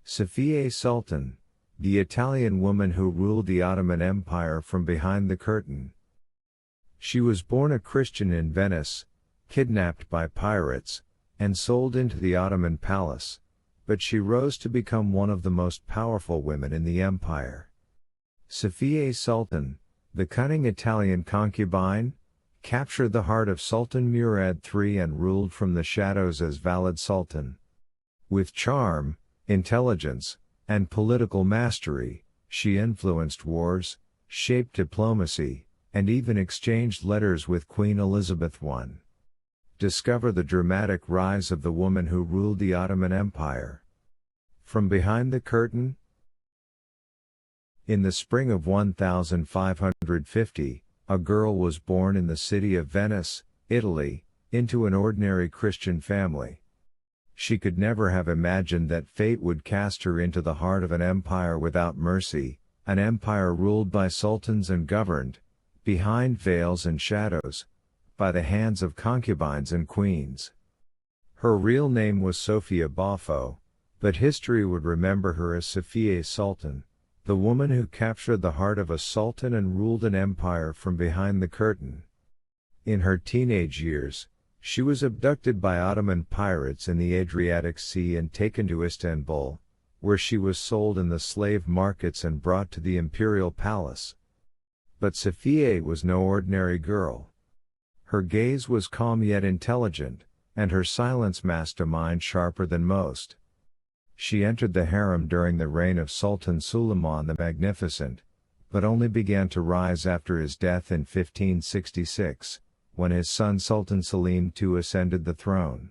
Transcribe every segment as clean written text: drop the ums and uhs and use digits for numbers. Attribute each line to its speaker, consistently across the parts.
Speaker 1: Safiye Sultan, the Italian woman who ruled the Ottoman Empire from behind the curtain. She was born a Christian in Venice, kidnapped by pirates, and sold into the Ottoman palace, but she rose to become one of the most powerful women in the empire. Safiye Sultan, the cunning Italian concubine, captured the heart of Sultan Murad III and ruled from the shadows as Valide Sultan. With charm, intelligence, and political mastery, she influenced wars, shaped diplomacy, and even exchanged letters with Queen Elizabeth I. Discover the dramatic rise of the woman who ruled the Ottoman Empire. From behind the curtain. In the spring of 1550, a girl was born in the city of Venice, Italy, into an ordinary Christian family. She could never have imagined that fate would cast her into the heart of an empire without mercy, an empire ruled by sultans and governed, behind veils and shadows, by the hands of concubines and queens. Her real name was Sophia Boffo, but history would remember her as Safiye Sultan, the woman who captured the heart of a sultan and ruled an empire from behind the curtain. In her teenage years, she was abducted by Ottoman pirates in the Adriatic Sea and taken to Istanbul, where she was sold in the slave markets and brought to the imperial palace. But Safiye was no ordinary girl. Her gaze was calm yet intelligent, and her silence masked a mind sharper than most. She entered the harem during the reign of Sultan Suleiman the Magnificent, but only began to rise after his death in 1566, when his son Sultan Selim II ascended the throne.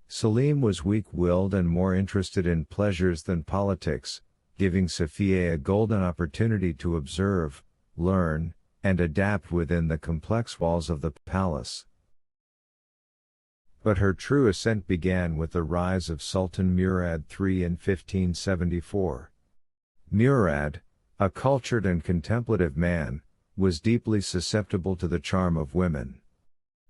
Speaker 1: Selim was weak-willed and more interested in pleasures than politics, giving Safiye a golden opportunity to observe, learn, and adapt within the complex walls of the palace. But her true ascent began with the rise of Sultan Murad III in 1574. Murad, a cultured and contemplative man, was deeply susceptible to the charm of women.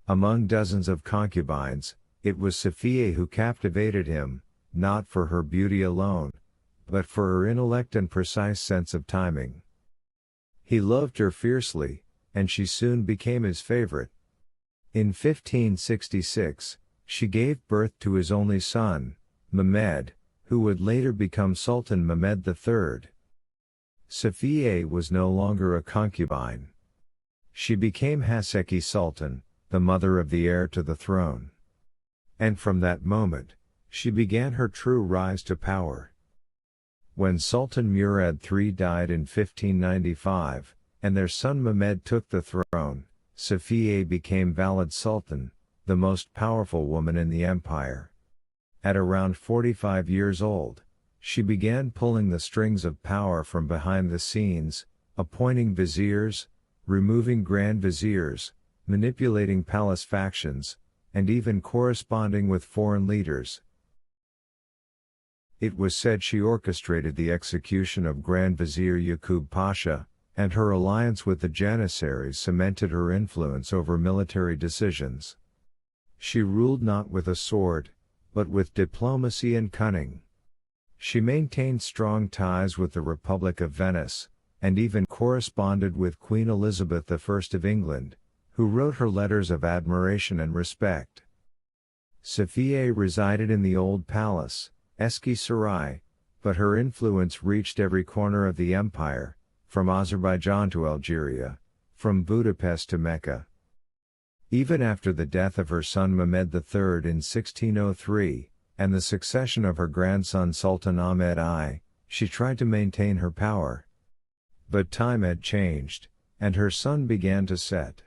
Speaker 1: Among dozens of concubines, it was Safiye who captivated him, not for her beauty alone, but for her intellect and precise sense of timing. He loved her fiercely, and she soon became his favorite. In 1566, she gave birth to his only son, Mehmed, who would later become Sultan Mehmed III. Safiye was no longer a concubine. She became Haseki Sultan, the mother of the heir to the throne. And from that moment, she began her true rise to power. When Sultan Murad III died in 1595, and their son Mehmed took the throne, Safiye became Valide Sultan, the most powerful woman in the empire. At around 45 years old, she began pulling the strings of power from behind the scenes, appointing viziers, removing grand viziers, manipulating palace factions, and even corresponding with foreign leaders. It was said she orchestrated the execution of Grand Vizier Yaqub Pasha, and her alliance with the Janissaries cemented her influence over military decisions. She ruled not with a sword, but with diplomacy and cunning. She maintained strong ties with the Republic of Venice, and even corresponded with Queen Elizabeth I of England, who wrote her letters of admiration and respect. Safiye resided in the Old Palace, Eski Saray, but her influence reached every corner of the empire, from Azerbaijan to Algeria, from Budapest to Mecca. Even after the death of her son Mehmed III in 1603, and the succession of her grandson Sultan Ahmed I, she tried to maintain her power. But time had changed, and her sun began to set.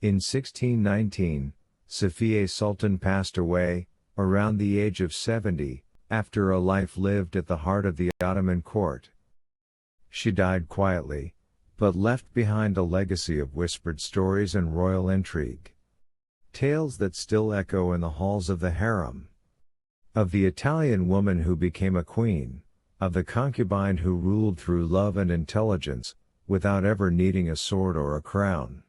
Speaker 1: In 1619, Safiye Sultan passed away, around the age of 70, after a life lived at the heart of the Ottoman court. She died quietly, but left behind a legacy of whispered stories and royal intrigue. Tales that still echo in the halls of the harem. Of the Italian woman who became a queen, of the concubine who ruled through love and intelligence, without ever needing a sword or a crown.